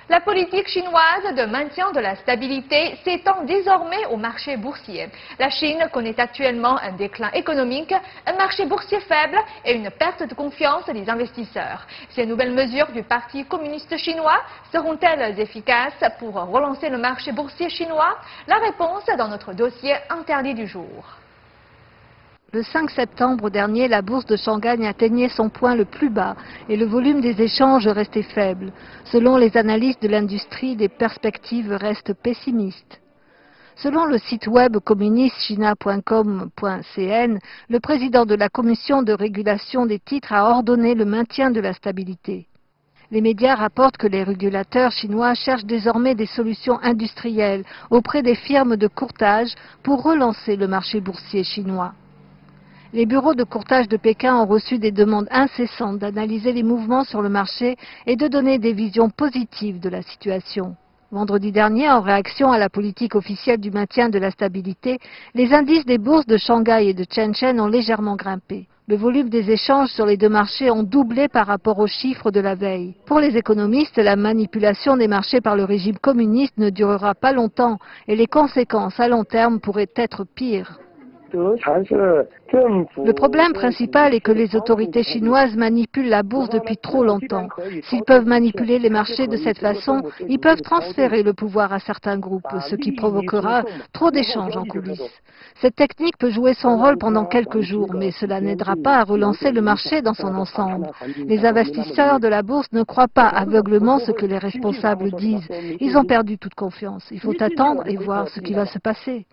La politique chinoise de maintien de la stabilité s'étend désormais au marché boursier. La Chine connaît actuellement un déclin économique, un marché boursier faible et une perte de confiance des investisseurs. Ces nouvelles mesures du Parti communiste chinois seront-elles efficaces pour relancer le marché boursier chinois? La réponse dans notre dossier interdit du jour. Le 5 septembre dernier, la bourse de Shanghai atteignait son point le plus bas et le volume des échanges restait faible. Selon les analystes de l'industrie, les perspectives restent pessimistes. Selon le site web communistechina.com.cn, le président de la commission de régulation des titres a ordonné le maintien de la stabilité. Les médias rapportent que les régulateurs chinois cherchent désormais des solutions industrielles auprès des firmes de courtage pour relancer le marché boursier chinois. Les bureaux de courtage de Pékin ont reçu des demandes incessantes d'analyser les mouvements sur le marché et de donner des visions positives de la situation. Vendredi dernier, en réaction à la politique officielle du maintien de la stabilité, les indices des bourses de Shanghai et de Shenzhen ont légèrement grimpé. Le volume des échanges sur les deux marchés ont doublé par rapport aux chiffres de la veille. Pour les économistes, la manipulation des marchés par le régime communiste ne durera pas longtemps et les conséquences à long terme pourraient être pires. Le problème principal est que les autorités chinoises manipulent la bourse depuis trop longtemps. S'ils peuvent manipuler les marchés de cette façon, ils peuvent transférer le pouvoir à certains groupes, ce qui provoquera trop d'échanges en coulisses. Cette technique peut jouer son rôle pendant quelques jours, mais cela n'aidera pas à relancer le marché dans son ensemble. Les investisseurs de la bourse ne croient pas aveuglément ce que les responsables disent. Ils ont perdu toute confiance. Il faut attendre et voir ce qui va se passer.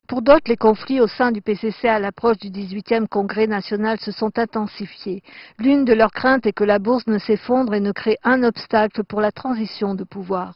Pour d'autres, les conflits au sein du PCC à l'approche du 18e congrès national se sont intensifiés. L'une de leurs craintes est que la bourse ne s'effondre et ne crée un obstacle pour la transition de pouvoir.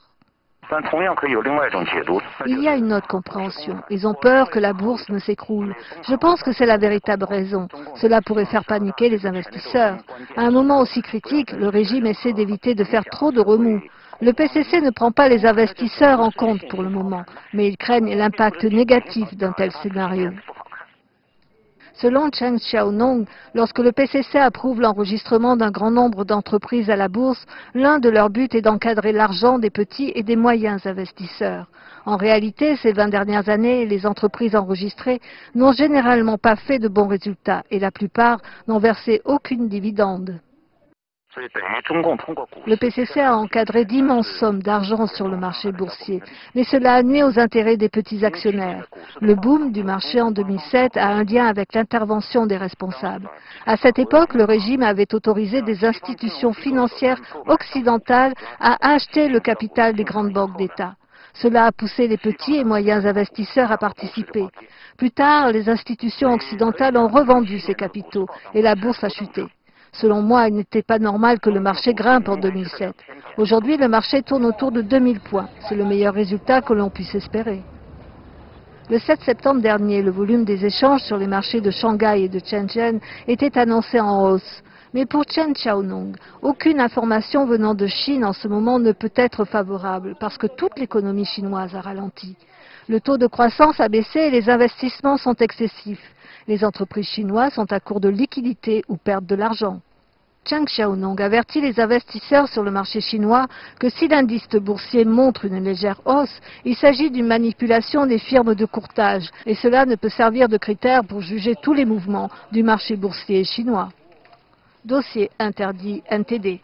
Il y a une autre compréhension. Ils ont peur que la bourse ne s'écroule. Je pense que c'est la véritable raison. Cela pourrait faire paniquer les investisseurs. À un moment aussi critique, le régime essaie d'éviter de faire trop de remous. Le PCC ne prend pas les investisseurs en compte pour le moment, mais ils craignent l'impact négatif d'un tel scénario. Selon Cheng Xiaonong, lorsque le PCC approuve l'enregistrement d'un grand nombre d'entreprises à la bourse, l'un de leurs buts est d'encadrer l'argent des petits et des moyens investisseurs. En réalité, ces 20 dernières années, les entreprises enregistrées n'ont généralement pas fait de bons résultats et la plupart n'ont versé aucune dividende. Le PCC a encadré d'immenses sommes d'argent sur le marché boursier, mais cela a nuit aux intérêts des petits actionnaires. Le boom du marché en 2007 a un lien avec l'intervention des responsables. À cette époque, le régime avait autorisé des institutions financières occidentales à acheter le capital des grandes banques d'État. Cela a poussé les petits et moyens investisseurs à participer. Plus tard, les institutions occidentales ont revendu ces capitaux et la bourse a chuté. Selon moi, il n'était pas normal que le marché grimpe en 2007. Aujourd'hui, le marché tourne autour de 2000 points. C'est le meilleur résultat que l'on puisse espérer. Le 7 septembre dernier, le volume des échanges sur les marchés de Shanghai et de Shenzhen était annoncé en hausse. Mais pour Cheng Xiaonong, aucune information venant de Chine en ce moment ne peut être favorable parce que toute l'économie chinoise a ralenti. Le taux de croissance a baissé et les investissements sont excessifs. Les entreprises chinoises sont à court de liquidités ou perdent de l'argent. Cheng Xiaonong avertit les investisseurs sur le marché chinois que si l'indice boursier montre une légère hausse, il s'agit d'une manipulation des firmes de courtage et cela ne peut servir de critère pour juger tous les mouvements du marché boursier chinois. Dossier interdit NTD.